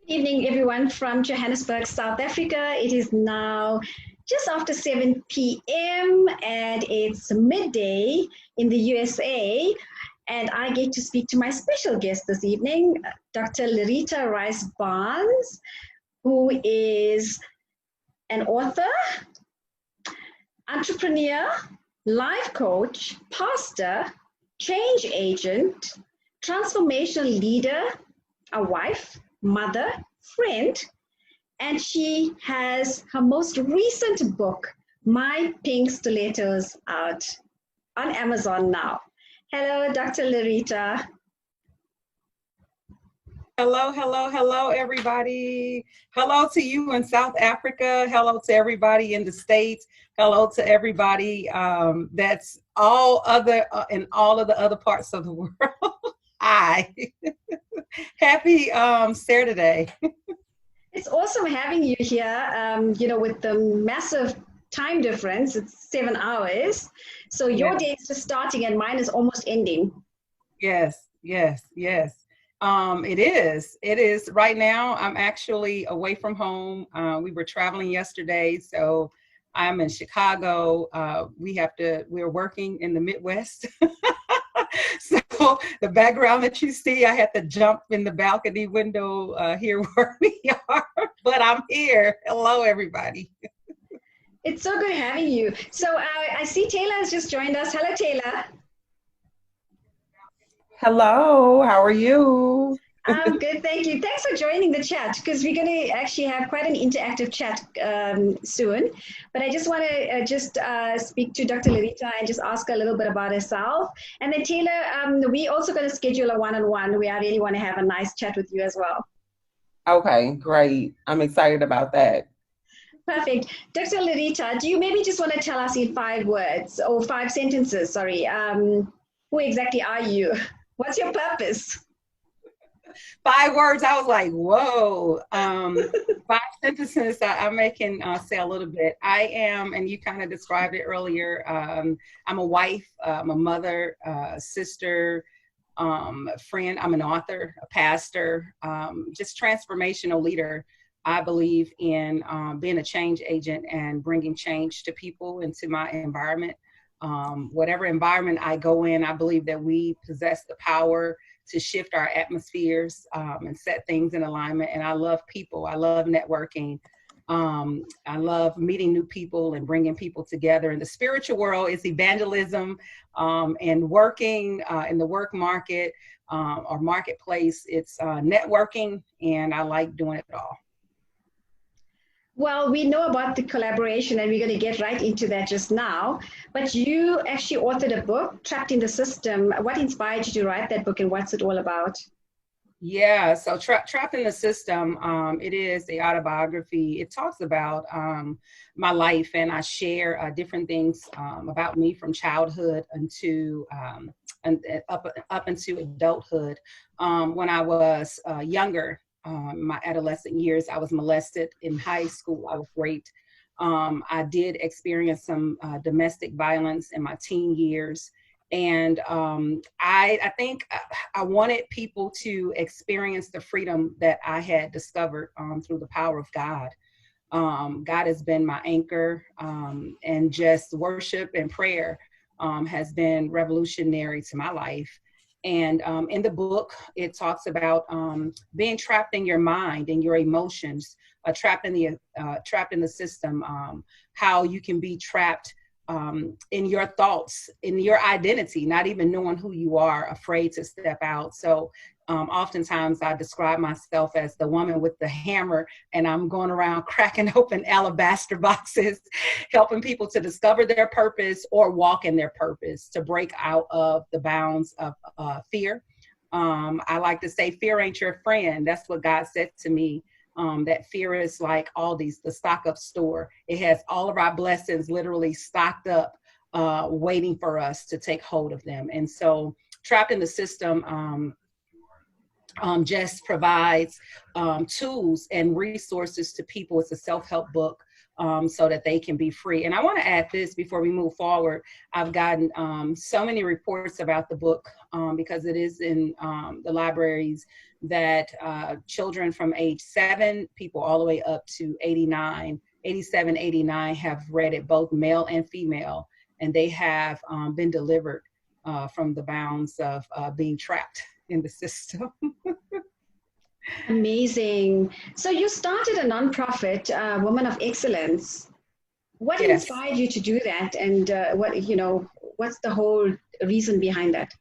Good evening, everyone from Johannesburg, South Africa. It is now just after 7 p.m. and it's midday in the USA. And I get to speak to my special guest this evening, Dr. Larita Rice Barnes, who is an author, entrepreneur, life coach, pastor, change agent, transformational leader, a wife, mother, friend, and she has her most recent book, My Pink Stilettos, out on Amazon now. Hello, Dr. Larita. Hello, everybody. Hello to you in South Africa. Hello to everybody in the States. Hello to everybody that's all other in all of the other parts of the world. Hi. Happy Saturday. It's awesome having you here, with the massive time difference. It's 7 hours. So your day is just starting and mine is almost ending. Yes. It is. Right now, I'm actually away from home. We were traveling yesterday, so I'm in Chicago. We're working in the Midwest. So the background that you see, I had to jump in the balcony window here where we are, but I'm here. Hello, everybody. It's so good having you. So I see Taylor has just joined us. Hello, Taylor. Hello, how are you? I'm good, thank you. Thanks for joining the chat because we're going to actually have quite an interactive chat soon. But I just want to speak to Dr. Larita and just ask her a little bit about herself. And then Taylor, we're also going to schedule a one-on-one where I really want to have a nice chat with you as well. Okay, great. I'm excited about that. Perfect. Dr. Larita, do you maybe just want to tell us in 5 words or 5 sentences, who exactly are you? What's your purpose? 5 words. I was like, whoa. 5 sentences. I can say a little bit. I am, and you kind of described it earlier. I'm a wife, I'm a mother, sister, friend. I'm an author, a pastor, just transformational leader. I believe in being a change agent and bringing change to people into my environment. Whatever environment I go in, I believe that we possess the power to shift our atmospheres and set things in alignment. And I love people. I love networking. I love meeting new people and bringing people together. In the spiritual world, it's evangelism and working in the work market or marketplace. It's networking, and I like doing it all. Well, we know about the collaboration and we're going to get right into that just now. But you actually authored a book, Trapped in the System. What inspired you to write that book and what's it all about? Yeah, so Trapped in the System, it is a autobiography. It talks about my life, and I share different things about me from childhood into up into adulthood. When I was younger, my adolescent years, I was molested in high school. I was raped. I did experience some domestic violence in my teen years. And I think I wanted people to experience the freedom that I had discovered through the power of God. God has been my anchor, and just worship and prayer has been revolutionary to my life. And in the book, it talks about being trapped in your mind and your emotions, trapped in the system, how you can be trapped in your thoughts, in your identity, not even knowing who you are, afraid to step out. So oftentimes I describe myself as the woman with the hammer, and I'm going around cracking open alabaster boxes, helping people to discover their purpose or walk in their purpose, to break out of the bounds of fear. I like to say fear ain't your friend. That's what God said to me. That fear is like the stock up store. It has all of our blessings literally stocked up, waiting for us to take hold of them. And so Trapped in the System just provides tools and resources to people. It's a self-help book so that they can be free. And I want to add this before we move forward. I've gotten so many reports about the book because it is in the libraries that children from age 7, people all the way up to 89, 87, 89 have read it, both male and female, and they have been delivered from the bounds of being trapped in the system. Amazing. So you started a nonprofit, Women of Excellence. What Yes. inspired you to do that, and what's the whole reason behind that?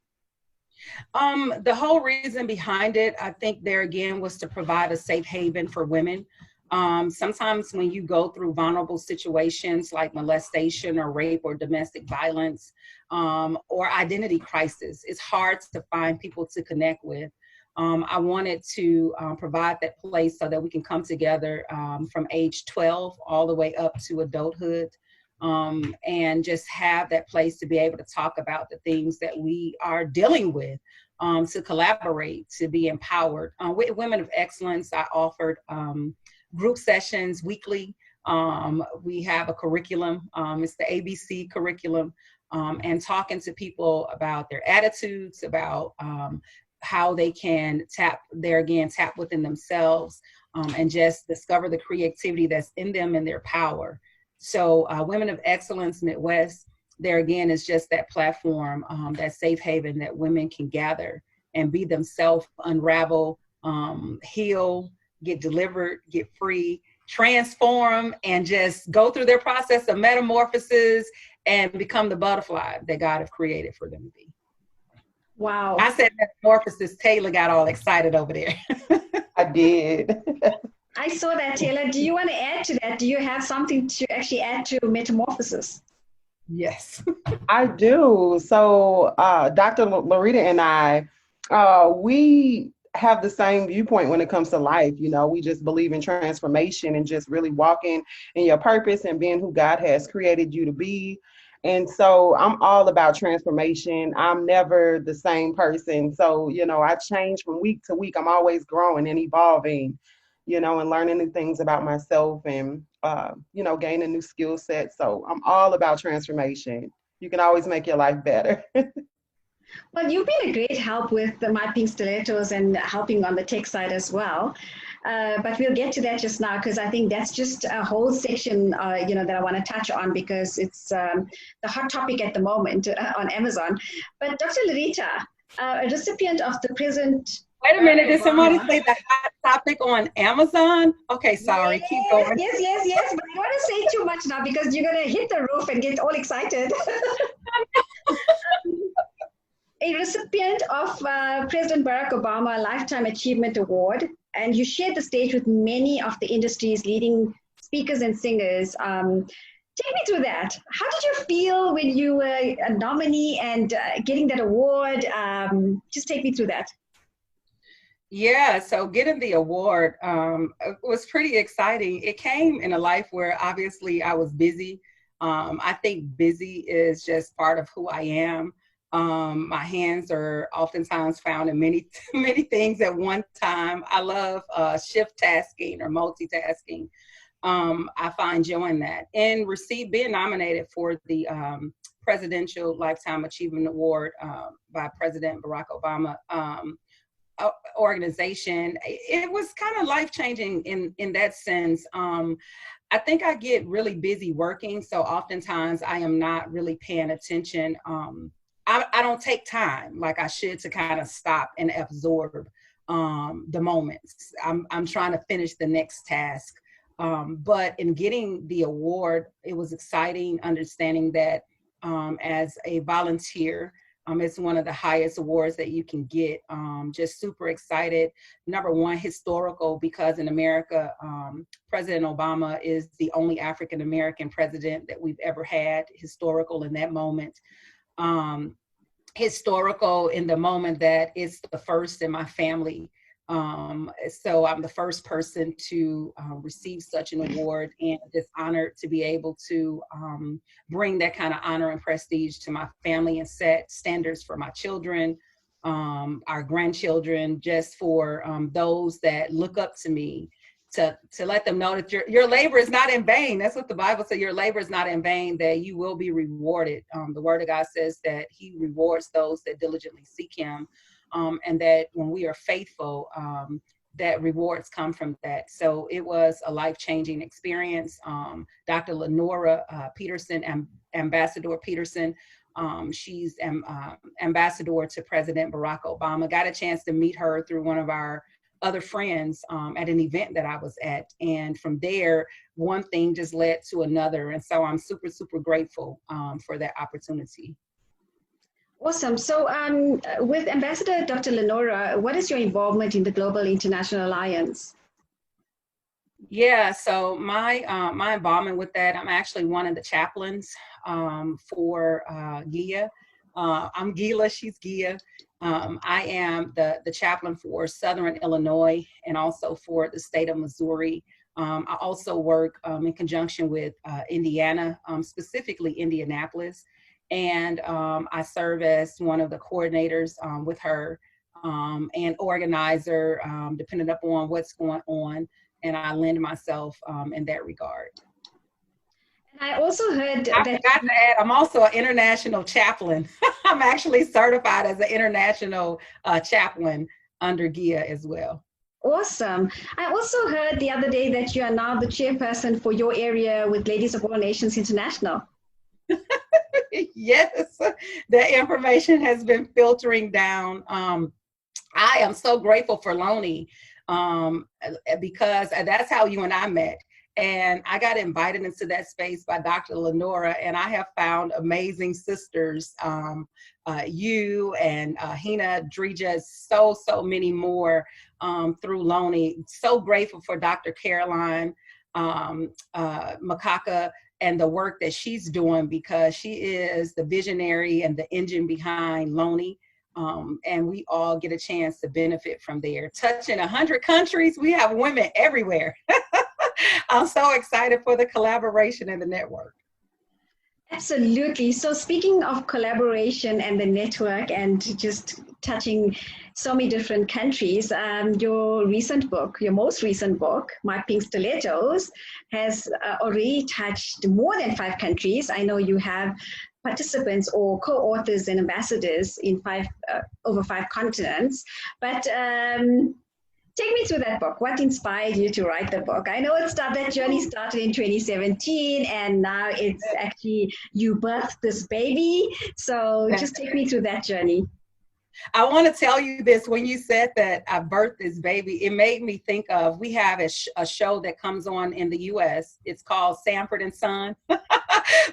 The whole reason behind it, I think there again, was to provide a safe haven for women. Sometimes when you go through vulnerable situations like molestation or rape or domestic violence or identity crisis, it's hard to find people to connect with. I wanted to provide that place so that we can come together from age 12 all the way up to adulthood, and just have that place to be able to talk about the things that we are dealing with, to collaborate, to be empowered. With Women of Excellence, I offered group sessions weekly. We have a curriculum, it's the ABC curriculum, and talking to people about their attitudes, about how they can tap within themselves, and just discover the creativity that's in them and their power. So Women of Excellence Midwest, there again is just that platform, that safe haven that women can gather and be themselves, unravel, heal, get delivered, get free, transform, and just go through their process of metamorphosis and become the butterfly that God have created for them to be. Wow. I said metamorphosis. Taylor got all excited over there. I did. I saw that, Taylor. Do you want to add to that? Do you have something to actually add to metamorphosis? Yes. I do. So Dr. Larita and I, we have the same viewpoint when it comes to life. You know, we just believe in transformation and just really walking in your purpose and being who God has created you to be. And so I'm all about transformation. I'm never the same person. So, you know, I change from week to week. I'm always growing and evolving, you know, and learning new things about myself and, you know, gaining new skill sets. So I'm all about transformation. You can always make your life better. Well, you've been a great help with the My Pink Stilettos and helping on the tech side as well. But we'll get to that just now because I think that's just a whole section, that I want to touch on because it's the hot topic at the moment on Amazon. But Dr. Larita, a recipient of the present. Wait a minute, did somebody say the hot topic on Amazon? Okay, sorry, yes, keep going. Yes, but I don't want to say too much now because you're going to hit the roof and get all excited. A recipient of President Barack Obama Lifetime Achievement Award, and you shared the stage with many of the industry's leading speakers and singers. Take me through that. How did you feel when you were a nominee and getting that award? Just take me through that. Yeah, so getting the award was pretty exciting. It came in a life where obviously I was busy. I think busy is just part of who I am. My hands are oftentimes found in many things at one time. I love shift tasking or multitasking. I find joy in that. And being nominated for the Presidential Lifetime Achievement Award by President Barack Obama organization, it was kind of life-changing in that sense. I think I get really busy working, so oftentimes I am not really paying attention. I don't take time like I should to kind of stop and absorb the moments. I'm trying to finish the next task. But in getting the award, it was exciting understanding that as a volunteer, it's one of the highest awards that you can get. Just super excited. Number one, historical, because in America, President Obama is the only African-American president that we've ever had. Historical in that moment. Historical in the moment that it's the first in my family. So I'm the first person to receive such an award, and just honored to be able to bring that kind of honor and prestige to my family and set standards for my children, our grandchildren, just for those that look up to me, to let them know that your labor is not in vain. That's what the Bible says. Your labor is not in vain, that you will be rewarded. The word of God says that he rewards those that diligently seek him. and that when we are faithful, that rewards come from that. So it was a life-changing experience. Dr. Lenora Peterson, Ambassador Peterson, she's ambassador to President Barack Obama. Got a chance to meet her through one of our other friends at an event that I was at. And from there, one thing just led to another. And so I'm super, super grateful for that opportunity. Awesome. So with Ambassador Dr. Lenora, what is your involvement in the Global International Alliance? Yeah, so my my involvement with that, I'm actually one of the chaplains for GIA. I'm Gila, she's GIA. I am the chaplain for Southern Illinois and also for the state of Missouri. I also work in conjunction with Indiana, specifically Indianapolis. And I serve as one of the coordinators with her and organizer, depending upon what's going on. And I lend myself in that regard. And I also heard I forgot to add, I'm also an international chaplain. I'm actually certified as an international chaplain under GIA as well. Awesome. I also heard the other day that you are now the chairperson for your area with Ladies of All Nations International. Yes, that information has been filtering down. I am so grateful for Lonnie because that's how you and I met. And I got invited into that space by Dr. Lenora, and I have found amazing sisters, you and Hina, Drija, so many more through Lonnie. So grateful for Dr. Caroline Makaka and the work that she's doing, because she is the visionary and the engine behind Lonnie. And we all get a chance to benefit from there. Touching 100 countries, we have women everywhere. I'm so excited for the collaboration and the network. Absolutely. So speaking of collaboration and the network and just touching so many different countries, your most recent book, My Pink Stilettos, has already touched more than 5 countries. I know you have participants or co-authors and ambassadors in over 5 continents, but take me through that book. What inspired you to write the book? I know that journey started in 2017, and now it's actually you birthed this baby. So just take me through that journey. I want to tell you this. When you said that I birthed this baby, it made me think of, we have a show that comes on in the U.S. It's called Sanford and Son.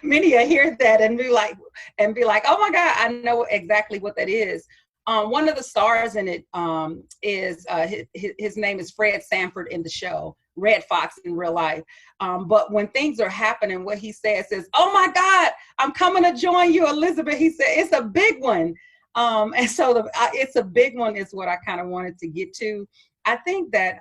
Many will hear that and be like, oh my God, I know exactly what that is. One of the stars in it is his name is Fred Sanford in the show, Red Fox in real life. But when things are happening, what he says is, oh my God, I'm coming to join you, Elizabeth. He said, it's a big one. And so it's a big one is what I kind of wanted to get to. I think that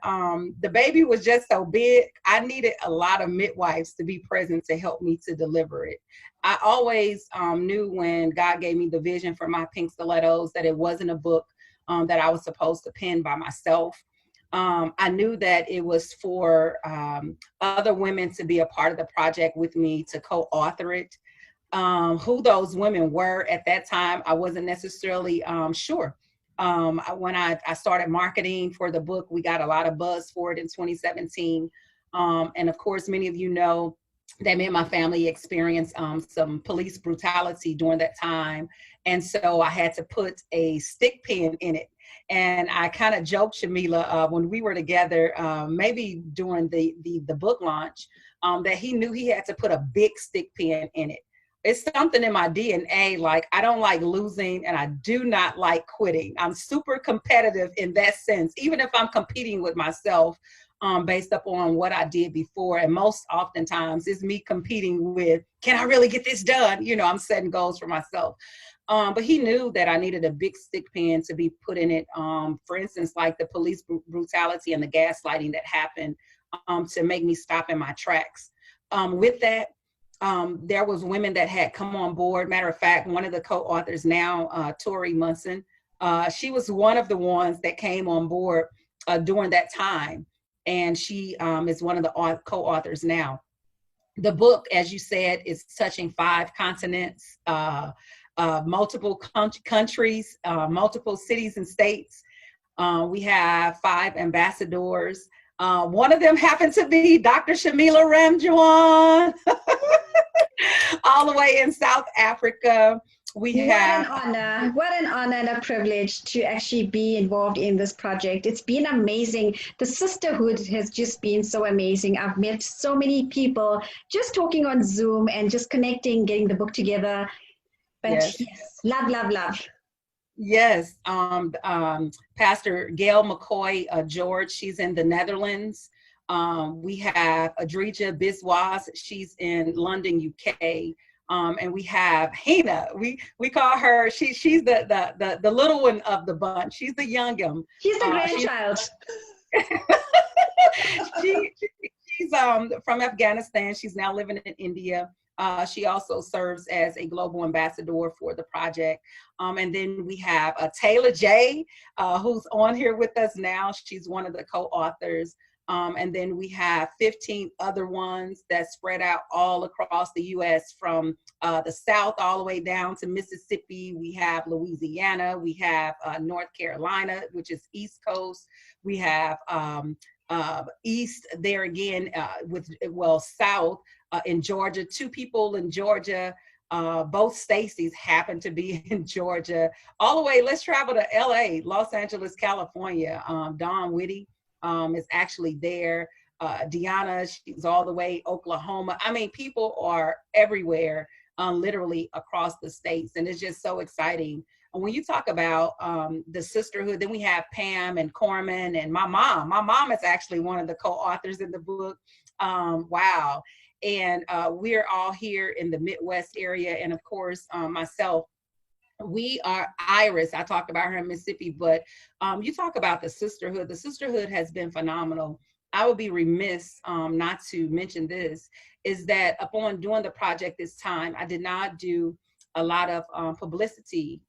the baby was just so big, I needed a lot of midwives to be present to help me to deliver it. I always knew when God gave me the vision for My Pink Stilettos that it wasn't a book that I was supposed to pen by myself. I knew that it was for other women to be a part of the project with me, to co-author it. Who those women were at that time, I wasn't necessarily sure. When I started marketing for the book, we got a lot of buzz for it in 2017. And of course, many of you know that me and my family experienced some police brutality during that time. And so I had to put a stick pin in it. And I kind of joked, Shamila, when we were together, maybe during the book launch, that he knew he had to put a big stick pin in it. It's something in my DNA, like I don't like losing and I do not like quitting. I'm super competitive in that sense, even if I'm competing with myself based upon what I did before. And most oftentimes it's me competing with, can I really get this done? You know, I'm setting goals for myself. But he knew that I needed a big stick pin to be put in it. For instance, like the police brutality and the gaslighting that happened to make me stop in my tracks. With that, there was women that had come on board. Matter of fact, one of the co-authors now, Tori Munson, she was one of the ones that came on board during that time. And she is one of the co-authors now. The book, as you said, is touching 5 continents. multiple countries, multiple cities and states. We have 5 ambassadors. One of them happened to be Dr. Shamila Ramjawan, all the way in South Africa. What an honor and a privilege to actually be involved in this project. It's been amazing. The sisterhood has just been so amazing. I've met so many people just talking on Zoom and just connecting, getting the book together. But yes, love, love, love. Yes, Pastor Gail McCoy George, she's in the Netherlands. We have Adrija Biswas, she's in London, UK. And we have Hina. We call her. She's the little one of the bunch. She's the youngum. She's the grandchild. She's from Afghanistan. She's now living in India. She also serves as a global ambassador for the project. And then we have Taylor J, who's on here with us now. She's one of the co-authors. And then we have 15 other ones that spread out all across the U.S. from the South all the way down to Mississippi. We have Louisiana. We have North Carolina, which is East Coast. We have East there again South in Georgia. 2 people in Georgia. Both Stacys happen to be in Georgia. All the way, let's travel to L.A., Los Angeles, California. Dawn Whitty is actually there. Deanna, she's all the way Oklahoma. I mean, people are everywhere, literally across the states, and it's just so exciting. And when you talk about the sisterhood, then we have Pam and Corman and my mom. My mom is actually one of the co-authors in the book. Wow. And we're all here in the Midwest area, and of course, myself. We are Iris. I talked about her in Mississippi, but you talk about the sisterhood. The sisterhood has been phenomenal. I would be remiss not to mention this, is that upon doing the project this time, I did not do a lot of publicity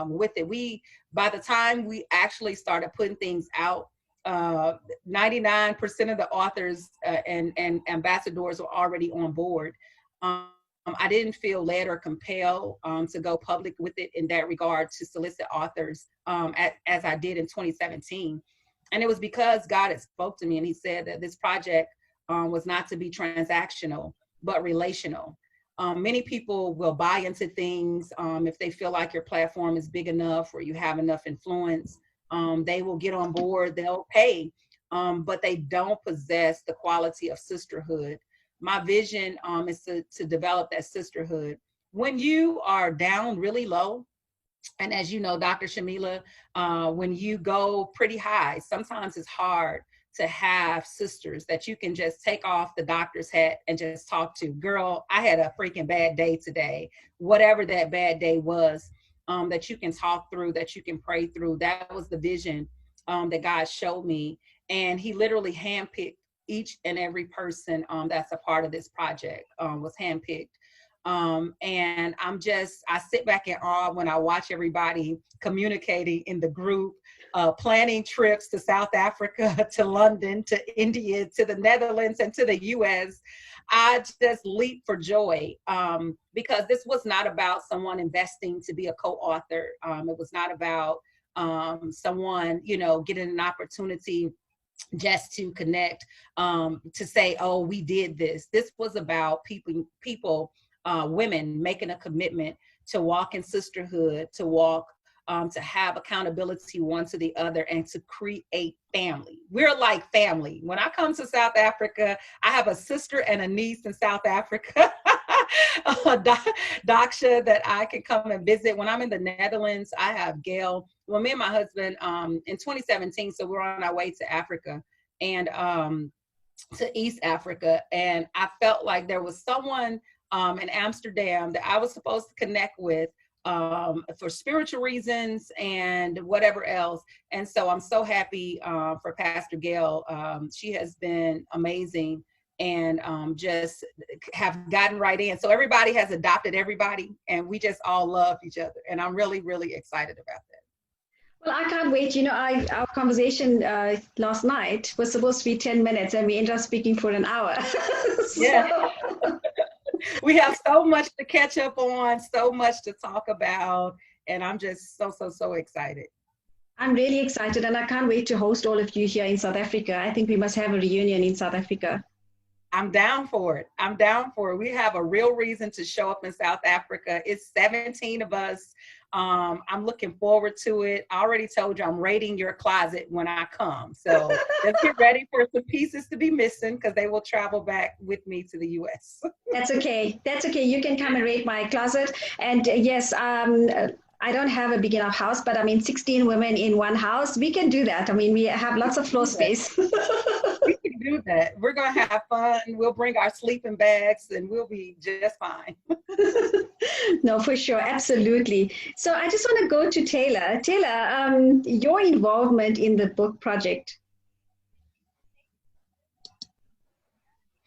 with it. By the time we actually started putting things out, 99% of the authors and ambassadors were already on board. I didn't feel led or compelled to go public with it in that regard to solicit authors as I did in 2017. And it was because God had spoke to me, and he said that this project was not to be transactional, but relational. Many people will buy into things if they feel like your platform is big enough or you have enough influence. They will get on board, they'll pay, but they don't possess the quality of sisterhood. My vision is to develop that sisterhood. When you are down really low, and as you know, Dr. Shamila, when you go pretty high, sometimes it's hard to have sisters that you can just take off the doctor's hat and just talk to. Girl, I had a freaking bad day today. Whatever that bad day was, that you can talk through, that you can pray through. That was the vision that God showed me. And he literally handpicked each and every person that's a part of this project was handpicked. And I sit back in awe when I watch everybody communicating in the group, planning trips to South Africa, to London, to India, to the Netherlands, and to the US. I just leap for joy because this was not about someone investing to be a co-author. It was not about someone, getting an opportunity just to connect, to say, oh, we did this. This was about people, women making a commitment to walk in sisterhood, to walk, to have accountability one to the other, and to create family. We're like family. When I come to South Africa, I have a sister and a niece in South Africa, Daksha, that I can come and visit. When I'm in the Netherlands, I have Gail. Well, me and my husband in 2017, so we're on our way to Africa and to East Africa. And I felt like there was someone in Amsterdam that I was supposed to connect with for spiritual reasons and whatever else. And so I'm so happy for Pastor Gail. She has been amazing and just have gotten right in. So everybody has adopted everybody, and we just all love each other. And I'm really, really excited about that. Well, I can't wait. Our conversation last night was supposed to be 10 minutes, and we ended up speaking for an hour. Yeah. We have so much to catch up on, so much to talk about, and I'm just so excited. I'm really excited and I can't wait to host all of you here in South Africa. I think we must have a reunion in South Africa. I'm down for it. I'm down for it. We have a real reason to show up in South Africa. It's 17 of us. I'm looking forward to it. I already told you I'm raiding your closet when I come. So just get ready for some pieces to be missing because they will travel back with me to the US. That's okay. That's okay. You can come and raid my closet. And yes, I don't have a big enough house, but I mean, 16 women in one house, we can do that. I mean, we have lots of floor space. We can do that. We're going to have fun. We'll bring our sleeping bags and we'll be just fine. No, for sure. Absolutely. So I just want to go to Taylor. Taylor, your involvement in the book project.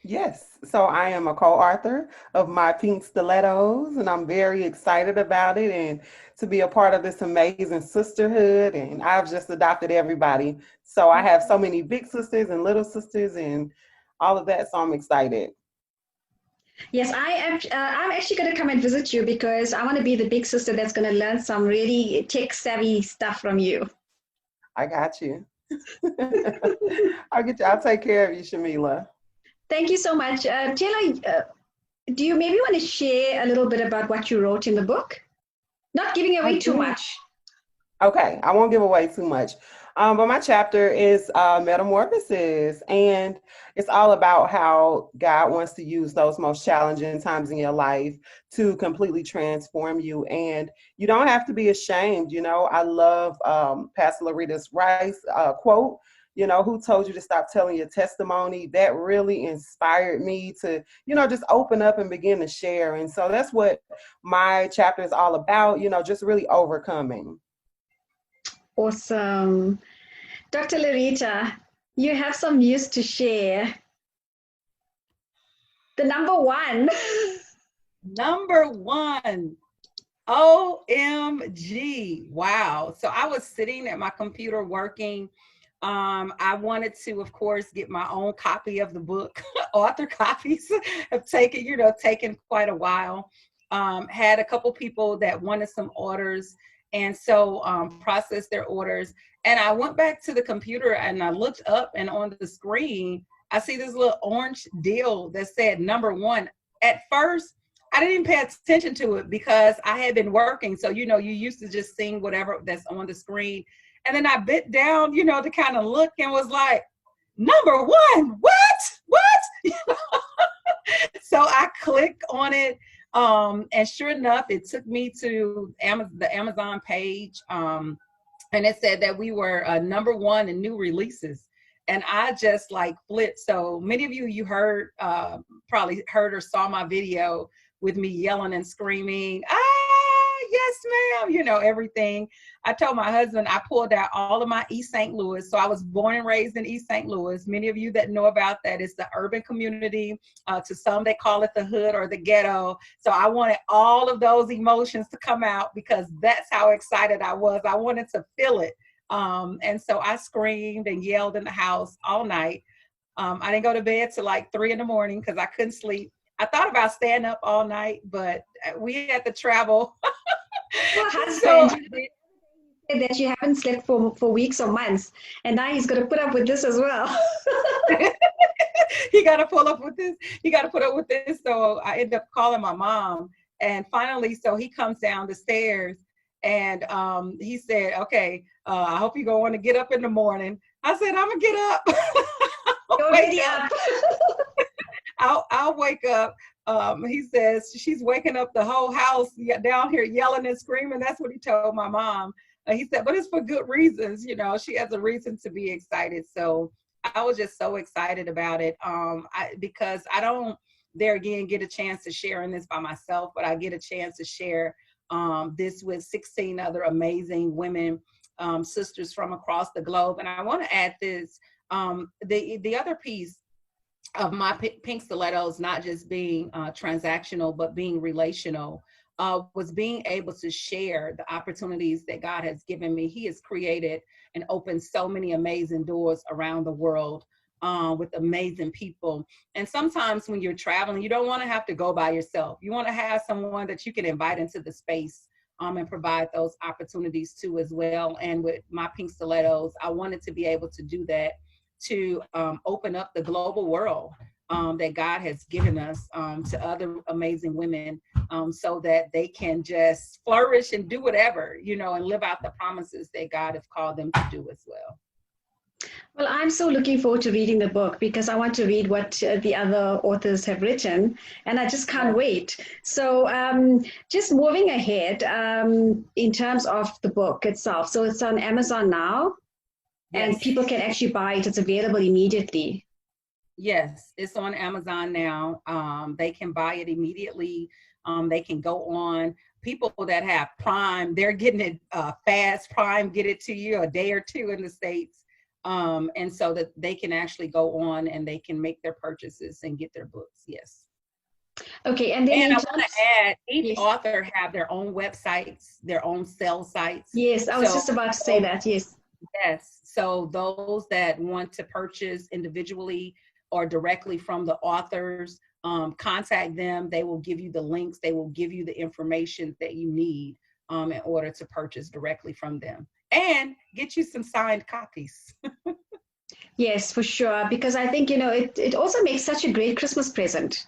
Yes, so I am a co-author of My Pink Stilettos, and I'm very excited about it and to be a part of this amazing sisterhood. And I've just adopted everybody. So I have so many big sisters and little sisters and all of that. So I'm excited. Yes, I'm actually going to come and visit you because I want to be the big sister that's going to learn some really tech-savvy stuff from you. I got you. I'll take care of you, Shamila. Thank you so much. Taylor, do you maybe want to share a little bit about what you wrote in the book? Not giving away too much. Okay, I won't give away too much. But my chapter is Metamorphosis, and it's all about how God wants to use those most challenging times in your life to completely transform you. And you don't have to be ashamed. You know, I love Pastor Larita's Rice quote, you know, who told you to stop telling your testimony? That really inspired me to, you know, just open up and begin to share. And so that's what my chapter is all about, you know, just really overcoming. Awesome. Dr. Larita, you have some news to share. The number one. Number one. OMG. Wow. So I was sitting at my computer working. I wanted to, of course, get my own copy of the book. Author copies have taken quite a while. Had a couple people that wanted some orders, and so processed their orders. And I went back to the computer and I looked up, and on the screen, I see this little orange deal that said number one. At first, I didn't even pay attention to it because I had been working. So, you know, you used to just sing whatever that's on the screen. And then I bit down, you know, to kind of look and was like, number one, what? So I clicked on it. And sure enough, it took me to the Amazon page. And it said that we were number one in new releases. And I just like flipped. So many of you heard, probably heard or saw my video with me yelling and screaming, yes, ma'am, you know, everything. I told my husband I pulled out all of my East St. Louis. So I was born and raised in East St. Louis. Many of you that know about that, it's the urban community. To some, they call it the hood or the ghetto. So I wanted all of those emotions to come out because that's how excited I was. I wanted to feel it. And so I screamed and yelled in the house all night. I didn't go to bed till like 3 in the morning because I couldn't sleep. I thought about staying up all night, but we had to travel. Your husband So, said that you haven't slept for weeks or months, and now he's going to put up with this as well. He got to pull up with this. He got to put up with this. So I ended up calling my mom, and finally, so he comes down the stairs, and he said, "Okay, I hope you're going to want to get up in the morning." I said, "I'm gonna get up." Go ready up. I'll wake up. He says she's waking up the whole house down here yelling and screaming. That's what he told my mom. He said, but it's for good reasons. You know, she has a reason to be excited. So I was just so excited about it because I don't, there again, get a chance to share in this by myself, but I get a chance to share this with 16 other amazing women, sisters from across the globe. And I want to add this, the other piece of my Pink Stilettos, not just being transactional, but being relational, was being able to share the opportunities that God has given me. He has created and opened so many amazing doors around the world. with amazing people. And sometimes when you're traveling, you don't want to have to go by yourself. You want to have someone that you can invite into the space and provide those opportunities to as well. And with my Pink Stilettos, I wanted to be able to do that, to open up the global world that God has given us to other amazing women, so that they can just flourish and do whatever, and live out the promises that God has called them to do as well. Well, I'm so looking forward to reading the book because I want to read what the other authors have written, and I just can't wait. So just moving ahead in terms of the book itself. So it's on Amazon now, and people can actually buy it. It's available immediately. Yes, it's on Amazon now. They can buy it immediately. They can go on. People that have Prime, they're getting it fast. Prime get it to you a day or two in the States. And so that they can actually go on and they can make their purchases and get their books. Yes. Okay, and then I want to add, each author have their own websites, their own sell sites. Yes, I was just about to say that. Yes. Yes. So those that want to purchase individually or directly from the authors, contact them. They will give you the links. They will give you the information that you need in order to purchase directly from them and get you some signed copies. Yes, for sure. Because I think, it also makes such a great Christmas present.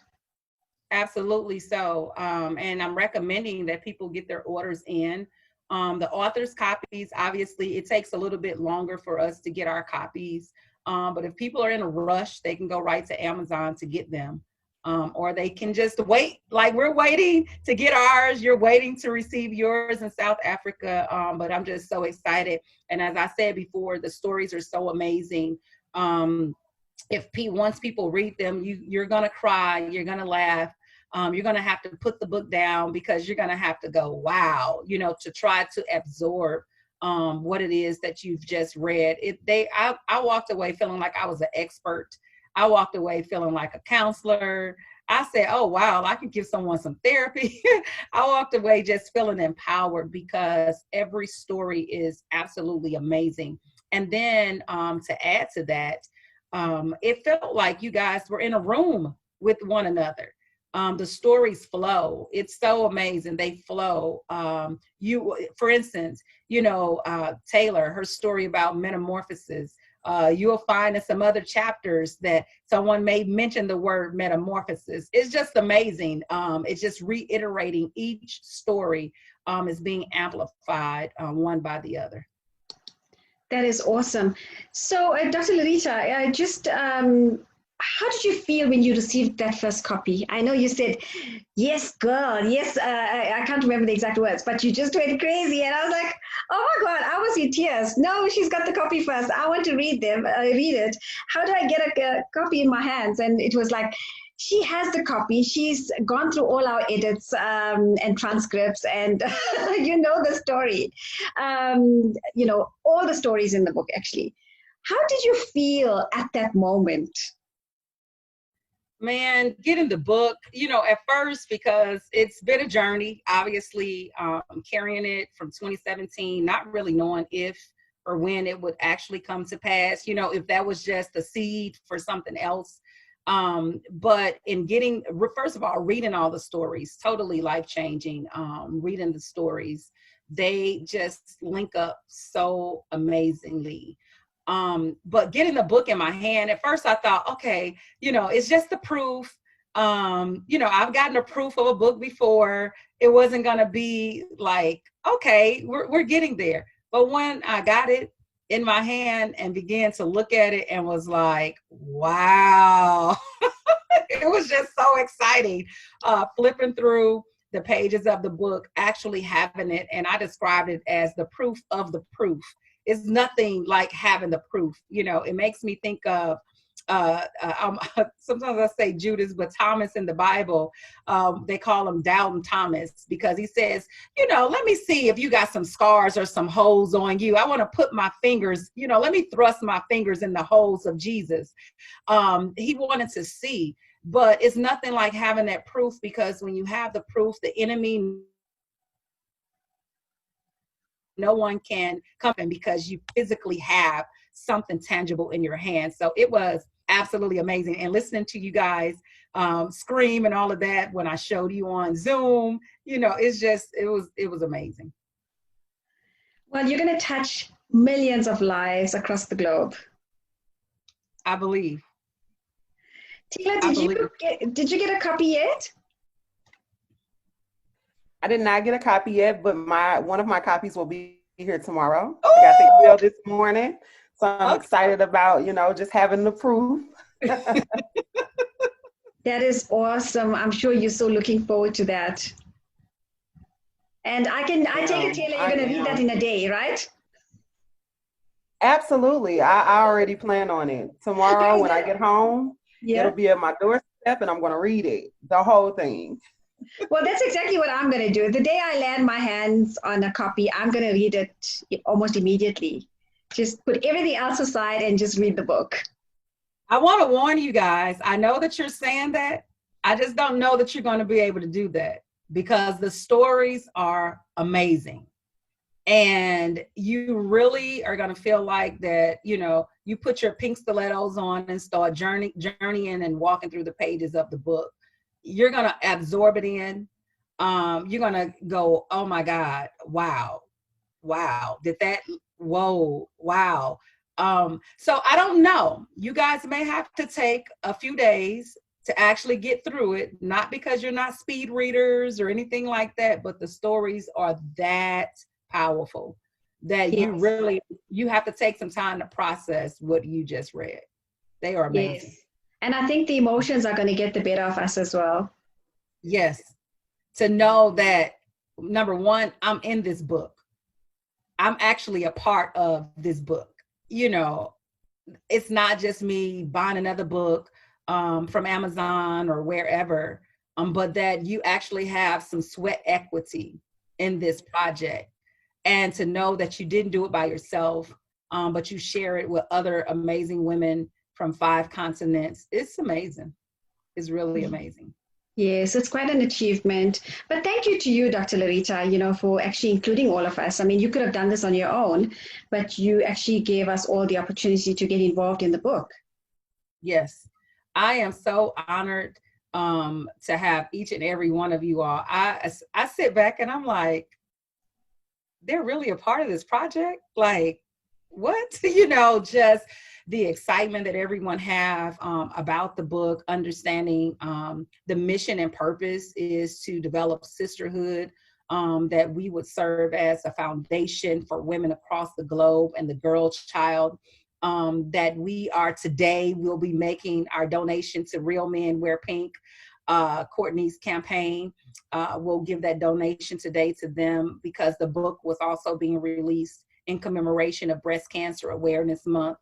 Absolutely so. And I'm recommending that people get their orders in. The author's copies, obviously, it takes a little bit longer for us to get our copies. But if people are in a rush, they can go right to Amazon to get them. Or they can just wait, like we're waiting to get ours. You're waiting to receive yours in South Africa. But I'm just so excited. And as I said before, the stories are so amazing. Once people read them, you're going to cry, you're going to laugh. You're going to have to put the book down because you're going to have to go, wow, to try to absorb what it is that you've just read. I walked away feeling like I was an expert. I walked away feeling like a counselor. I said, oh, wow, I can give someone some therapy. I walked away just feeling empowered because every story is absolutely amazing. And then to add to that, it felt like you guys were in a room with one another. The stories flow. It's so amazing. They flow. For instance, Taylor, her story about metamorphosis. You'll find in some other chapters that someone may mention the word metamorphosis. It's just amazing. It's just reiterating each story is being amplified one by the other. That is awesome. So, Dr. Larita, how did you feel when you received that first copy? I know you said, yes, girl, yes, I can't remember the exact words, but you just went crazy. And I was like, oh my God, I was in tears. No, she's got the copy first. I want to read it. How do I get a copy in my hands? And it was like, she has the copy. She's gone through all our edits and transcripts and the story, all the stories in the book, actually. How did you feel at that moment? Man, getting the book, at first, because it's been a journey, obviously, carrying it from 2017, not really knowing if or when it would actually come to pass, if that was just a seed for something else. But in first of all, reading all the stories, totally life-changing, reading the stories, they just link up so amazingly. But getting the book in my hand, at first I thought, okay, it's just the proof. I've gotten a proof of a book before. It wasn't going to be like, okay, we're getting there. But when I got it in my hand and began to look at it and was like, wow, it was just so exciting. Flipping through the pages of the book, actually having it. And I described it as the proof of the proof. It's nothing like having the proof. It makes me think of, sometimes I say Judas, but Thomas in the Bible, they call him Doubting Thomas because he says, let me see if you got some scars or some holes on you. I want to put my fingers, let me thrust my fingers in the holes of Jesus. He wanted to see, but it's nothing like having that proof, because when you have the proof, the enemy, no one can come in because you physically have something tangible in your hand. So it was absolutely amazing. And listening to you guys scream and all of that when I showed you on Zoom, you know, it was amazing. Well, you're going to touch millions of lives across the globe. I believe. Tila, did you get a copy yet? I did not get a copy yet, but one of my copies will be here tomorrow. Ooh! I got the email this morning, so I'm Okay. excited about, you know, just having the proof. That is awesome. I'm sure you're so looking forward to that. And I take it, Taylor, you're going to read that in a day, right? Absolutely. I already plan on it. Tomorrow when I get home, it'll be at my doorstep and I'm going to read it, the whole thing. Well, that's exactly what I'm going to do. The day I land my hands on a copy, I'm going to read it almost immediately. Just put everything else aside and just read the book. I want to warn you guys. I know that you're saying that. I just don't know that you're going to be able to do that because the stories are amazing. And you really are going to feel like that, you know, you put your pink stilettos on and start journeying and walking through the pages of the book. You're going to absorb it in. You're going to go, oh my God, wow, whoa, wow. So I don't know. You guys may have to take a few days to actually get through it, not because you're not speed readers or anything like that, but the stories are that powerful that you have to take some time to process what you just read. They are amazing. Yes. And I think the emotions are going to get the better of us as well. Yes. To know that, number one, I'm in this book. I'm actually a part of this book. You know, it's not just me buying another book from Amazon or wherever, but that you actually have some sweat equity in this project. And to know that you didn't do it by yourself, but you share it with other amazing women from 5 continents. It's amazing. It's really amazing. Yes, it's quite an achievement. But thank you to you, Dr. Larita, you know, for actually including all of us. I mean, you could have done this on your own, but you actually gave us all the opportunity to get involved in the book. Yes, I am so honored to have each and every one of you all. I sit back and I'm like, they're really a part of this project? Like, what? You know, just the excitement that everyone have about the book, understanding the mission and purpose is to develop sisterhood, that we would serve as a foundation for women across the globe and the girl child. That we are today, we'll be making our donation to Real Men Wear Pink, Courtney's campaign. We'll give that donation today to them because the book was also being released in commemoration of Breast Cancer Awareness Month.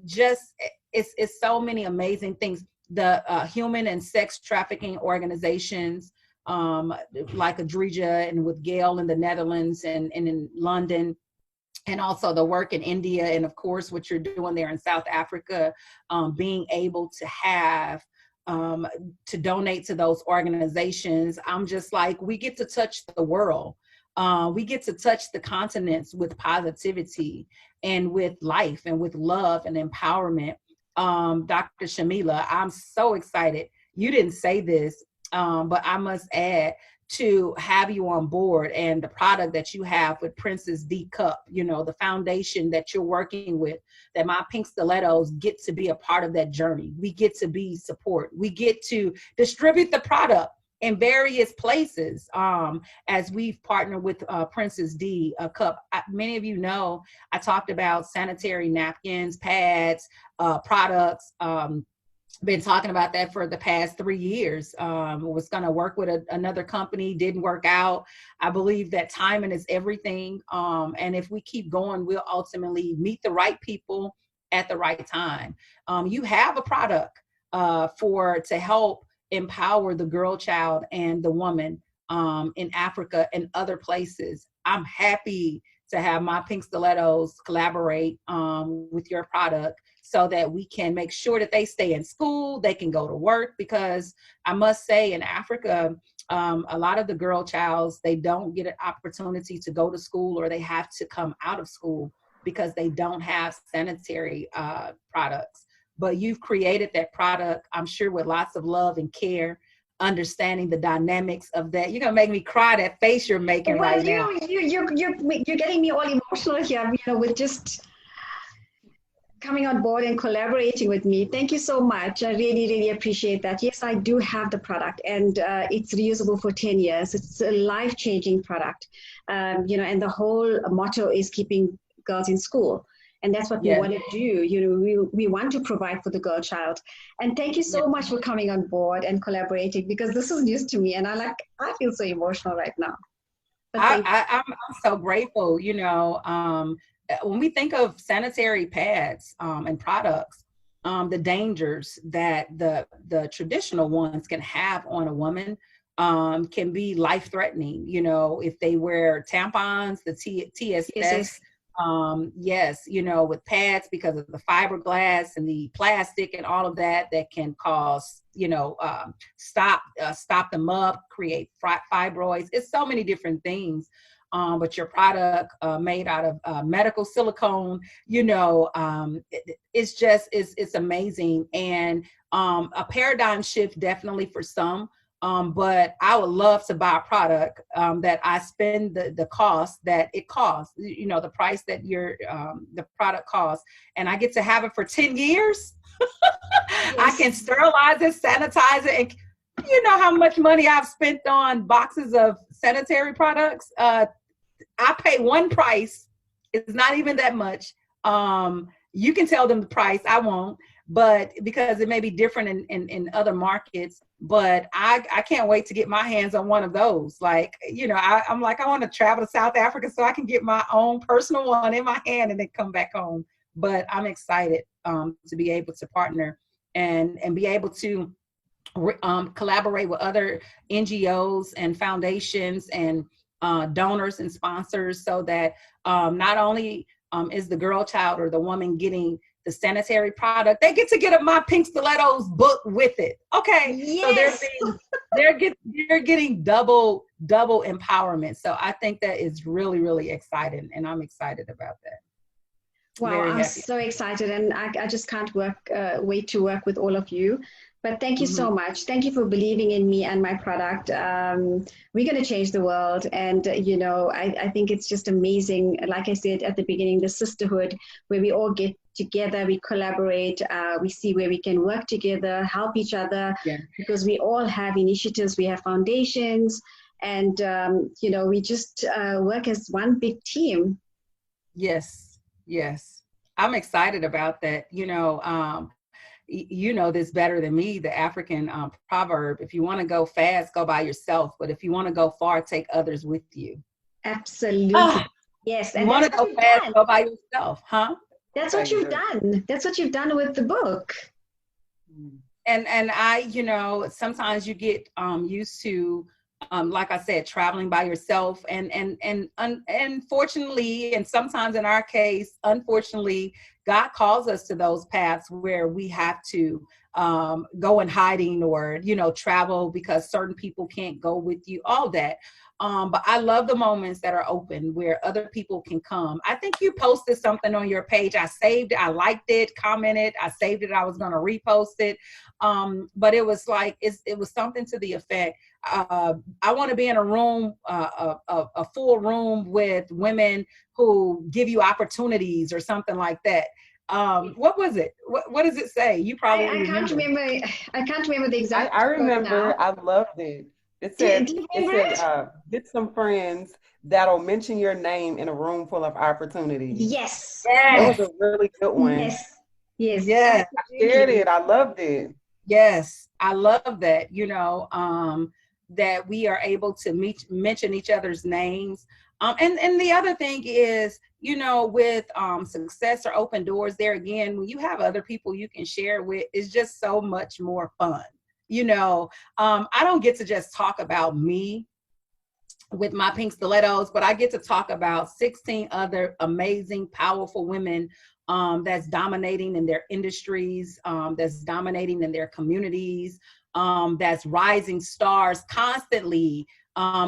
Just it's so many amazing things. The human and sex trafficking organizations like Adrija and with Gail in the Netherlands and in London, and also the work in India, and of course what you're doing there in South Africa, being able to have to donate to those organizations. I'm just like, we get to touch the world. We get to touch the continents with positivity and with life and with love and empowerment. Dr. Shamila, I'm so excited. You didn't say this, but I must add to have you on board and the product that you have with Princess D Cup, you know, the foundation that you're working with, that my pink stilettos get to be a part of that journey. We get to be support. We get to distribute the product in various places as we've partnered with Princess D Cup. Many of you know I talked about sanitary napkins, pads, products. Been talking about that for the past 3 years. Was going to work with another company, didn't work out. I believe that timing is everything. And if we keep going, we'll ultimately meet the right people at the right time. You have a product to help empower the girl child and the woman in Africa and other places. I'm happy to have my pink stilettos collaborate with your product so that we can make sure that they stay in school, they can go to work, because I must say in Africa, a lot of the girl childs, they don't get an opportunity to go to school, or they have to come out of school because they don't have sanitary products. but you've created that product, I'm sure, with lots of love and care, understanding the dynamics of that. You're gonna make me cry, that face you're making right now. You're getting me all emotional here, with just coming on board and collaborating with me. Thank you so much. I really, really appreciate that. Yes, I do have the product, and it's reusable for 10 years. It's a life-changing product, and the whole motto is keeping girls in school. And that's what we want to do. We want to provide for the girl child. And thank you so much for coming on board and collaborating, because this is news to me, and I feel so emotional right now. I'm so grateful. When we think of sanitary pads and products, the dangers that the traditional ones can have on a woman can be life-threatening. If they wear tampons, the TSS, with pads, because of the fiberglass and the plastic and all of that can cause, stop them up, create fibroids. It's so many different things. But your product made out of medical silicone, it's amazing, and a paradigm shift definitely for some. But I would love to buy a product that I spend the cost that it costs, the price that the product costs, and I get to have it for 10 years. Yes. I can sterilize it, sanitize it, and you know how much money I've spent on boxes of sanitary products. I pay one price. It's not even that much. You can tell them the price. I won't, but because it may be different in other markets. But I can't wait to get my hands on one of those. I'm like, I want to travel to South Africa so I can get my own personal one in my hand and then come back home. But I'm excited to be able to partner and be able to collaborate with other NGOs and foundations and donors and sponsors, so that not only is the girl child or the woman getting the sanitary product, they get to get my Pink Stilettos book with it. Okay, yes. So they're getting double empowerment. So I think that is really, really exciting, and I'm excited about that. Wow, I'm so excited, and I just can't wait to work with all of you. But thank you so much. Thank you for believing in me and my product. We're going to change the world. And, I think it's just amazing. Like I said at the beginning, the sisterhood, where we all get together, we collaborate, we see where we can work together, help each other, because we all have initiatives, we have foundations, and, we just work as one big team. Yes. I'm excited about that. You know this better than me, the African proverb: if you want to go fast, go by yourself, but if you want to go far, take others with you. Absolutely. Yes. And you want to go fast, go by yourself, huh? That's what you've done. That's what you've done with the book. And I, sometimes you get used to, like I said, traveling by yourself, and fortunately, and sometimes in our case, unfortunately, God calls us to those paths where we have to go in hiding or, travel because certain people can't go with you, all that. But I love the moments that are open where other people can come. I think you posted something on your page. I saved it. I liked it, commented. I saved it. I was going to repost it. But it was like, it was something to the effect, I want to be in a room, a full room with women who give you opportunities or something like that. What was it? What does it say? You probably I can't remember. I can't remember the exact. I remember. I loved it. It said, get some friends that'll mention your name in a room full of opportunities. Yes. That was a really good one. Yes. I shared it. I loved it. Yes. I love that, that we are able to mention each other's names. And the other thing is, with success or open doors, there again, when you have other people you can share with, it's just so much more fun. I don't get to just talk about me with my Pink Stilettos, but I get to talk about 16 other amazing, powerful women that's dominating in their industries, that's dominating in their communities, that's rising stars constantly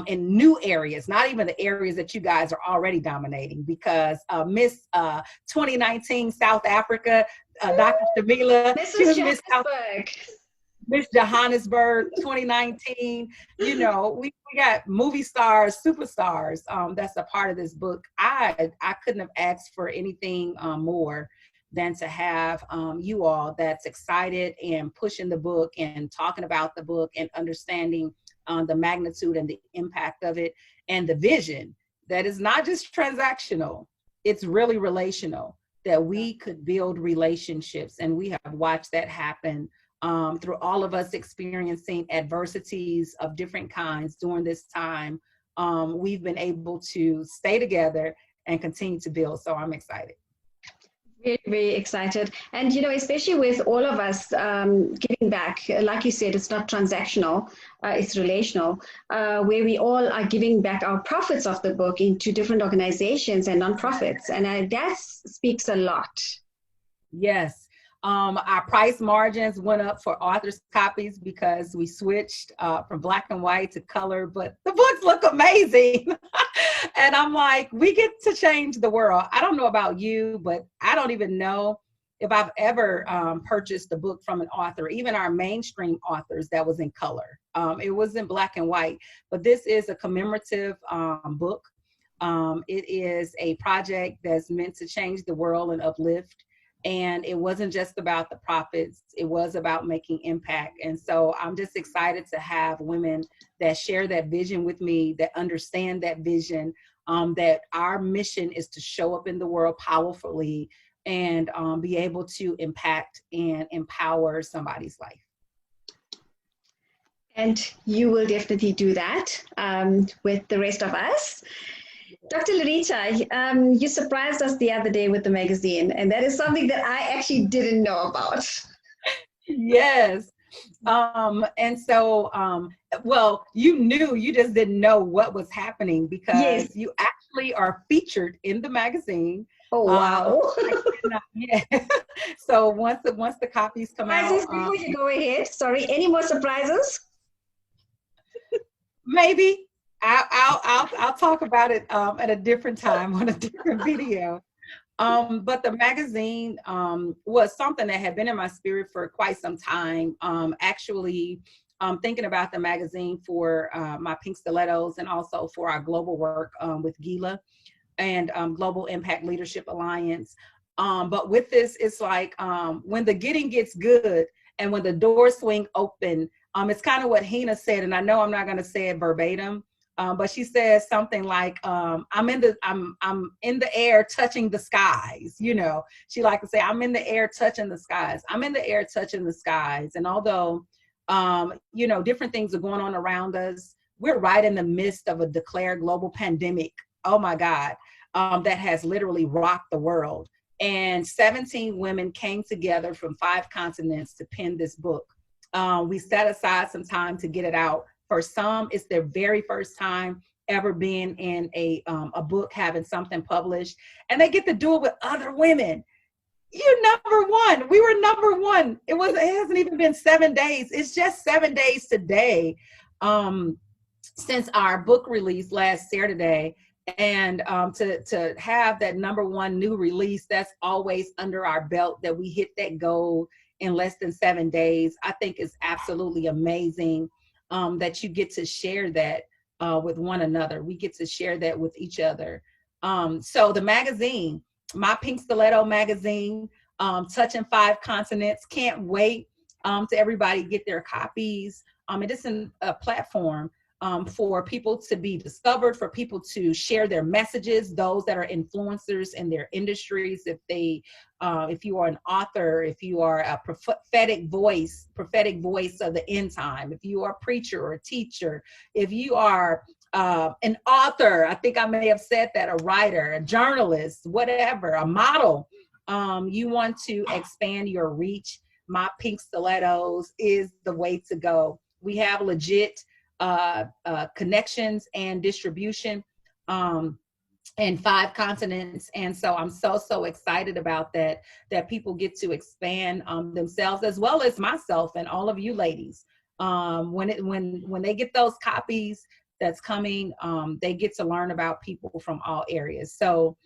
in new areas, not even the areas that you guys are already dominating, because Miss 2019 South Africa, Dr. Shamila. She Mrs. was Johannesburg. Miss Johannesburg 2019. You know, we got movie stars, superstars that's a part of this book. I couldn't have asked for anything more than to have you all that's excited and pushing the book and talking about the book and understanding the magnitude and the impact of it and the vision that is not just transactional, it's really relational, that we could build relationships. And we have watched that happen through all of us experiencing adversities of different kinds during this time. We've been able to stay together and continue to build. So I'm excited. Very, very excited. And, you know, especially with all of us giving back, like you said, it's not transactional, it's relational, where we all are giving back our profits of the book into different organizations and nonprofits. And that speaks a lot. Yes. Our price margins went up for authors' copies because we switched from black and white to color, but the books look amazing. And I'm like, we get to change the world. I don't know about you, but I don't even know if I've ever purchased a book from an author, even our mainstream authors, that was in color. It was in black and white, but this is a commemorative book. It is a project that's meant to change the world and uplift. And it wasn't just about the profits, it was about making impact. And so I'm just excited to have women that share that vision with me, that understand that vision, that our mission is to show up in the world powerfully and be able to impact and empower somebody's life. And you will definitely do that with the rest of us. Dr. Larita, you surprised us the other day with the magazine, and that is something that I actually didn't know about. Yes. And so, well, you knew, you just didn't know what was happening because yes, you actually are featured in the magazine. Oh, wow. Yeah. So once the copies come surprises out. Before you go ahead, sorry, any more surprises? Maybe. I'll talk about it at a different time on a different video. But the magazine was something that had been in my spirit for quite some time. Actually, thinking about the magazine for my Pink Stilettos and also for our global work with GILA and Global Impact Leadership Alliance. But with this, it's like when the getting gets good and when the doors swing open, it's kind of what Hina said, and I know I'm not going to say it verbatim. But she says something like, I'm in the air touching the skies. You know, she liked to say, I'm in the air touching the skies. I'm in the air touching the skies. And although, you know, different things are going on around us, we're right in the midst of a declared global pandemic. Oh my God, that has literally rocked the world. And 17 women came together from 5 continents to pen this book. We set aside some time to get it out. For some, it's their very first time ever being in a book, having something published, and they get to do it with other women. You're number one. We were number one. It hasn't even been 7 days. It's just 7 days today since our book release last Saturday. And to have that number one new release, that's always under our belt, that we hit that goal in less than 7 days, I think is absolutely amazing. That you get to share that with one another. We get to share that with each other. So the magazine, my Pink Stiletto magazine, touching 5 continents. Can't wait to everybody get their copies. It is a platform for people to be discovered, for people to share their messages, those that are influencers in their industries. If you are an author, if you are a prophetic voice of the end time, if you are a preacher or a teacher, if you are an author, I think I may have said that, a writer, a journalist, whatever, a model, you want to expand your reach, my Pink Stilettos is the way to go. We have legit connections and distribution in 5 continents. And so I'm so excited about that people get to expand themselves, as well as myself and all of you ladies. When they get those copies that's coming, they get to learn about people from all areas. So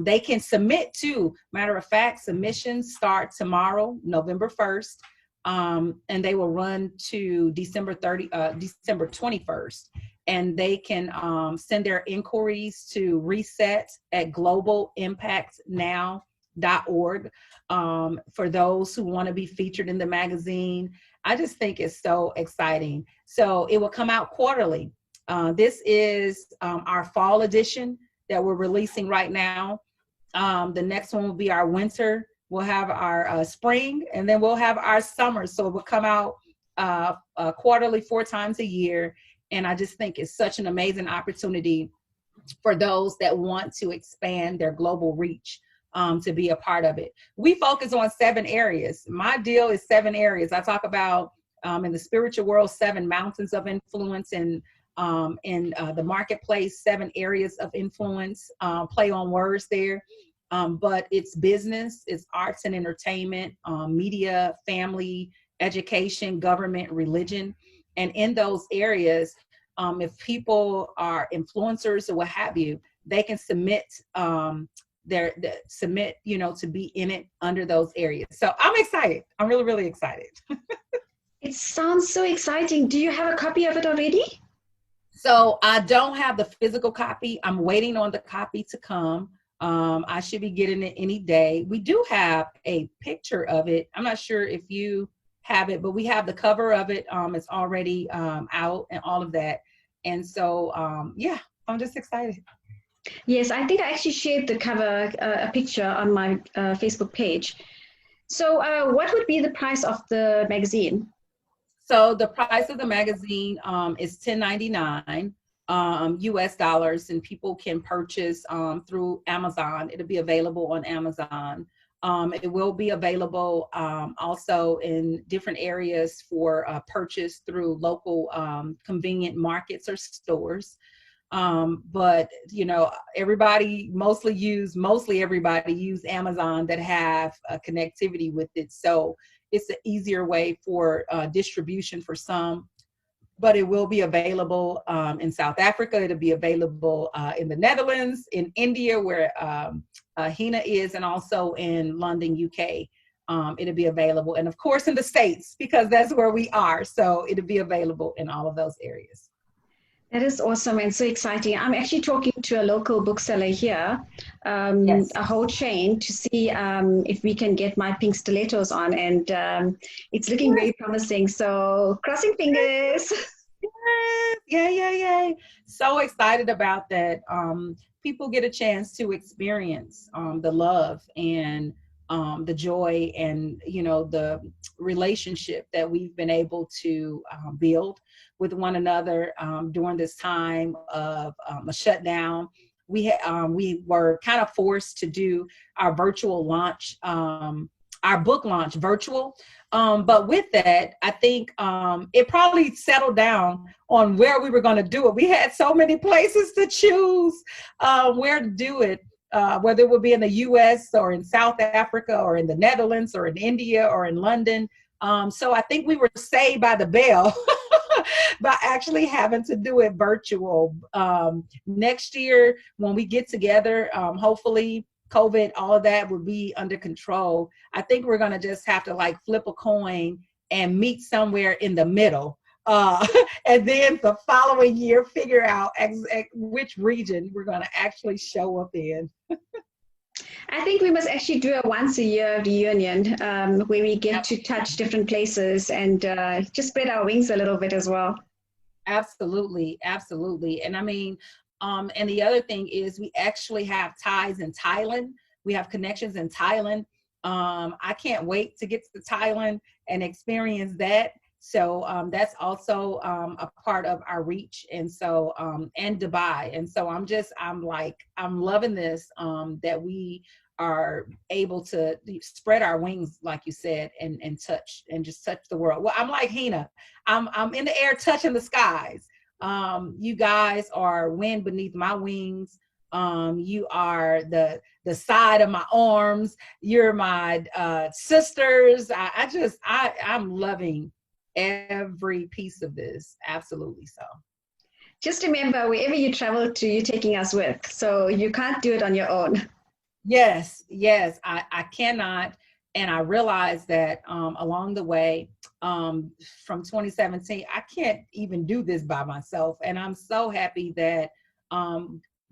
They can submit too. Matter of fact, submissions start tomorrow, November 1st, and they will run to December 21st. And they can send their inquiries to reset@globalimpactnow.org for those who want to be featured in the magazine. I just think it's so exciting. So it will come out quarterly. This is our fall edition that we're releasing right now. The next one will be our winter. We'll have our spring, and then we'll have our summer. So it will come out quarterly, 4 times a year. And I just think it's such an amazing opportunity for those that want to expand their global reach to be a part of it. We focus on 7 areas. My deal is 7 areas. I talk about in the spiritual world, 7 mountains of influence, and in the marketplace, 7 areas of influence, play on words there. But it's business, it's arts and entertainment, media, family, education, government, religion. And in those areas, if people are influencers or what have you, they can submit submit, to be in it under those areas. So I'm excited. I'm really, really excited. It sounds so exciting. Do you have a copy of it already? So I don't have the physical copy. I'm waiting on the copy to come. I should be getting it any day. We do have a picture of it. I'm not sure if you have it, but we have the cover of it. It's already out and all of that. And so, yeah, I'm just excited. Yes, I think I actually shared the cover, a picture on my Facebook page. So what would be the price of the magazine? So the price of the magazine is $10.99 US dollars, and people can purchase through Amazon. It'll be available on Amazon. It will be available also in different areas for purchase through local convenient markets or stores. But everybody mostly use Amazon that have connectivity with it. So it's an easier way for distribution for some. But it will be available in South Africa. It'll be available in the Netherlands, in India, where Hina is, and also in London, UK. It'll be available. And of course in the States, because that's where we are. So it'll be available in all of those areas. That is awesome and so exciting. I'm actually talking to a local bookseller here, Yes. a whole chain, to see if we can get my pink stilettos on, and it's looking very promising. So crossing fingers. Yay. So excited about that. People get a chance to experience the love and the joy and, the relationship that we've been able to build with one another during this time of a shutdown. We were kind of forced to do our virtual launch, our book launch virtual. But with that, I think it probably settled down on where we were going to do it. We had so many places to choose where to do it, whether it would be in the US or in South Africa or in the Netherlands or in India or in London. So I think we were saved by the bell by actually having to do it virtual. Next year, when we get together, hopefully COVID, all of that will be under control. I think we're going to just have to flip a coin and meet somewhere in the middle. And then the following year, figure out which region we're going to actually show up in. I think we must actually do a once a year reunion where we get to touch different places and just spread our wings a little bit as well. Absolutely. And I mean, and the other thing is we actually have ties in Thailand. We have connections in Thailand. I can't wait to get to Thailand and experience that. So that's also a part of our reach. And so, and Dubai. And so I'm loving this, that we are able to spread our wings, like you said, and touch and just touch the world. Well, I'm like Hina. I'm in the air touching the skies. You guys are wind beneath my wings. You are the side of my arms. You're my sisters. I'm loving every piece of this. Absolutely so. Just remember, wherever you travel to, you're taking us with. So you can't do it on your own. Yes, yes, I cannot. And I realized that along the way, from 2017, I can't even do this by myself. And I'm so happy that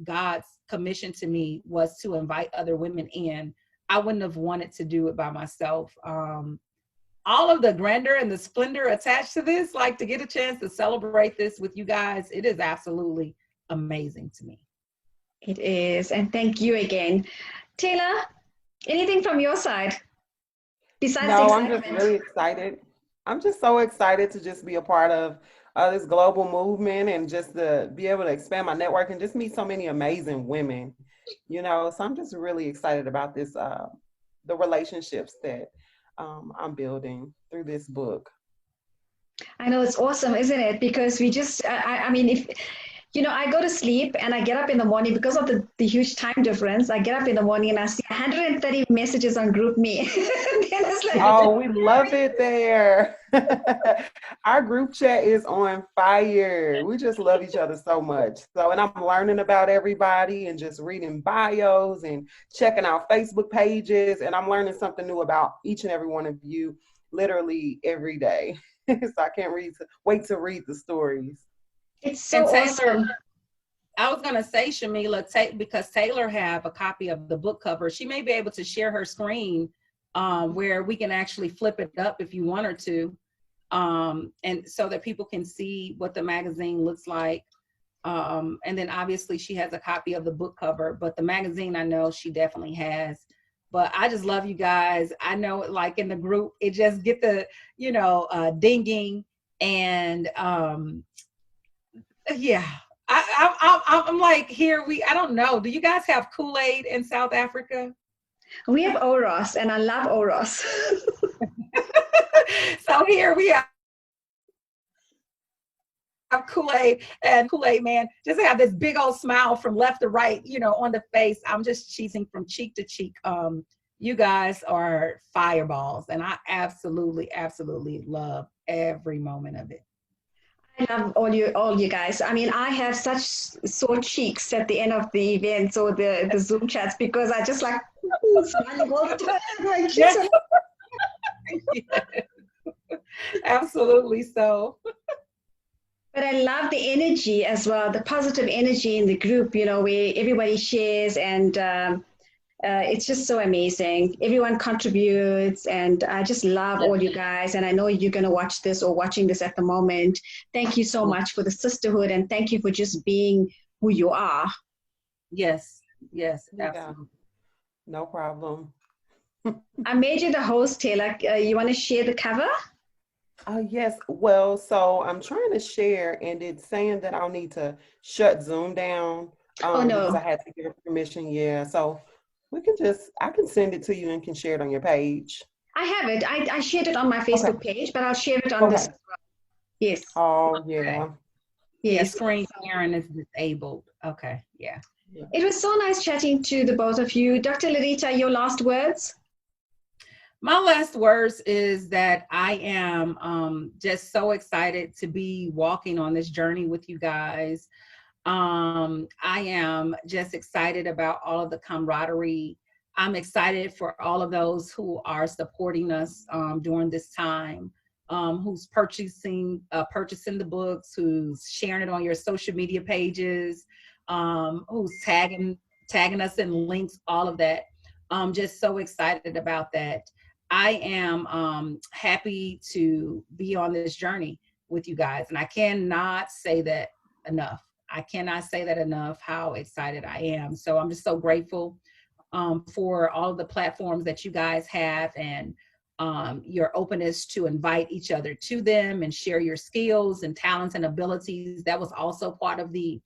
God's commission to me was to invite other women in. I wouldn't have wanted to do it by myself. All of the grandeur and the splendor attached to this, like to get a chance to celebrate this with you guys, it is absolutely amazing to me. It is. And thank you again. Taylor, anything from your side besides the No, I'm just excitement? really excited. I'm just so excited to just be a part of this global movement and just to be able to expand my network and just meet so many amazing women, you know. So I'm just really excited about this, the relationships that I'm building through this book. I know it's awesome, isn't it? Because we just, I mean, if, you know, I go to sleep and I get up in the morning because of the huge time difference. I get up in the morning and I see 130 messages on Group Me. And it's like, Oh, we love it there. Our group chat is on fire. We just love each other so much. So, and I'm learning about everybody and just reading bios and checking out Facebook pages. And I'm learning something new about each and every one of you literally every day. So I can't wait to read the stories. it's so And Taylor, awesome. I was gonna say, Shamila, because Taylor have a copy of the book cover. She may be able to share her screen where we can actually flip it up if you want her to, and so that people can see what the magazine looks like. And then obviously she has a copy of the book cover, but the magazine I know she definitely has. But I just love you guys. I know, like in the group, it just get the dinging and yeah. I'm like, here I don't know. Do you guys have Kool-Aid in South Africa? We have Oros, and I love Oros. So here we have Kool-Aid, and Kool-Aid man just have this big old smile from left to right, on the face. I'm just cheesing from cheek to cheek. You guys are fireballs, and I absolutely, absolutely love every moment of it. I love all you guys. I mean, I have such sore cheeks at the end of the events or the Zoom chats because I just like smiling all the time. My cheeks Yes. are Yes. Absolutely so. But I love the energy as well, the positive energy in the group, where everybody shares and it's just so amazing. Everyone contributes, and I just love all you guys. And I know you're going to watch this or watching this at the moment. Thank you so much for the sisterhood, and thank you for just being who you are. Yes, yes, Yeah, absolutely. no problem. I made you the host, Taylor. You want to share the cover? Yes. Well, so I'm trying to share, and it's saying that I'll need to shut Zoom down Oh, because I no. had to give permission. Yeah. So I can send it to you and can share it on your page. I have it. I shared it on my Okay. Facebook page, but I'll share it on this Okay. as well. Yes. Oh, Okay. yeah. Yeah, Yes. screen sharing is disabled. Okay, yeah. Yeah. It was so nice chatting to the both of you. Dr. Larita, your last words? My last words is that I am just so excited to be walking on this journey with you guys. I am just excited about all of the camaraderie. I'm excited for all of those who are supporting us during this time, who's purchasing the books, who's sharing it on your social media pages, who's tagging us in links, all of that. I'm just so excited about that. I am happy to be on this journey with you guys, and I cannot say that enough. I cannot say that enough, how excited I am. So I'm just so grateful for all of the platforms that you guys have, and your openness to invite each other to them and share your skills and talents and abilities. That was also part of the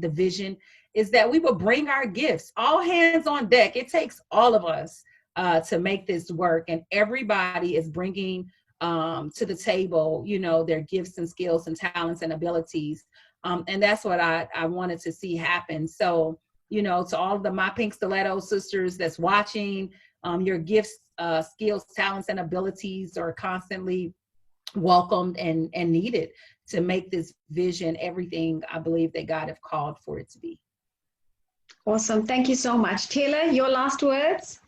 vision, is that we will bring our gifts, all hands on deck. It takes all of us to make this work, and everybody is bringing to the table, their gifts and skills and talents and abilities. And that's what I wanted to see happen. So, to all of the My Pink Stilettos sisters that's watching, your gifts, skills, talents, and abilities are constantly welcomed and needed to make this vision everything I believe that God have called for it to be. Awesome. Thank you so much. Taylor, your last words?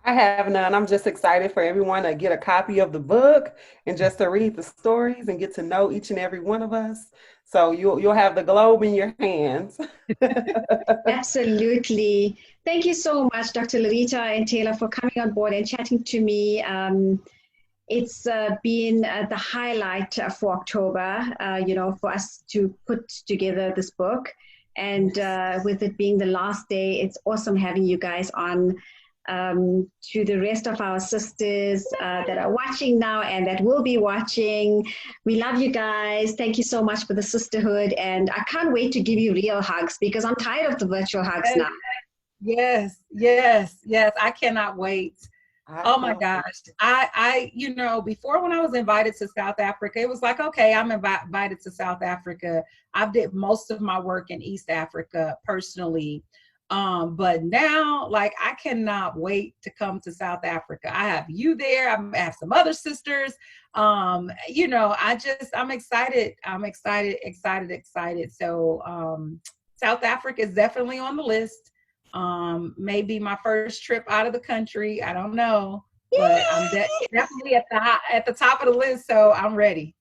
I have none. I'm just excited for everyone to get a copy of the book and just to read the stories and get to know each and every one of us. So you'll have the globe in your hands. Absolutely. Thank you so much, Dr. Larita and Taylor, for coming on board and chatting to me. It's been the highlight for October, for us to put together this book. And with it being the last day, it's awesome having you guys on. To the rest of our sisters that are watching now and that will be watching, we love you guys. Thank you so much for the sisterhood. And I can't wait to give you real hugs because I'm tired of the virtual hugs now. Yes. I cannot wait. Oh my gosh. I before when I was invited to South Africa, it was like, okay, I'm invited to South Africa. I've did most of my work in East Africa personally. But now, like, I cannot wait to come to South Africa. I have you there. I have some other sisters. I'm excited. I'm excited. So, South Africa is definitely on the list. Maybe my first trip out of the country. I don't know, but I'm definitely at the top of the list. So I'm ready.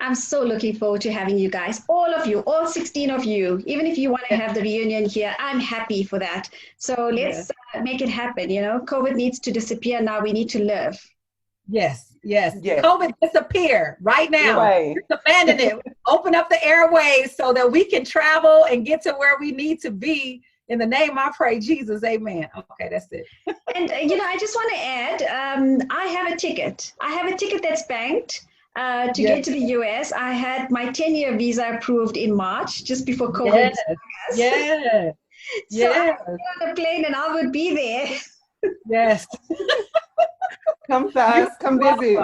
I'm so looking forward to having you guys, all of you, all 16 of you. Even if you want to have the reunion here, I'm happy for that. So let's make it happen. COVID needs to disappear now. We need to live. Yes. COVID disappear right now. Right. Just abandon it. Open up the airways so that we can travel and get to where we need to be. In the name I pray, Jesus, amen. Okay, that's it. And, I just want to add, I have a ticket. I have a ticket that's banked. To get to the US. I had my 10-year visa approved in March, just before COVID. Yes. So I'll get on a plane and I would be there. Yes. Come fast, come visit.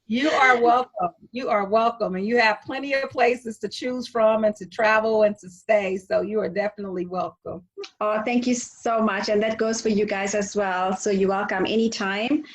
You are welcome. You are welcome. And you have plenty of places to choose from and to travel and to stay. So you are definitely welcome. Oh, thank you so much. And that goes for you guys as well. So you're welcome anytime.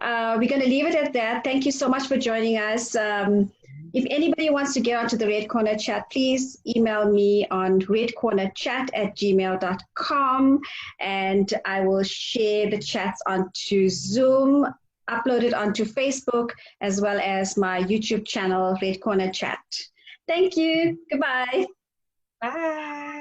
We're going to leave it at that. Thank you so much for joining us. If anybody wants to get onto the Red Corner chat, please email me on redcornerchat@gmail.com, and I will share the chats onto Zoom, upload it onto Facebook, as well as my YouTube channel, Red Corner Chat. Thank you. Goodbye. Bye.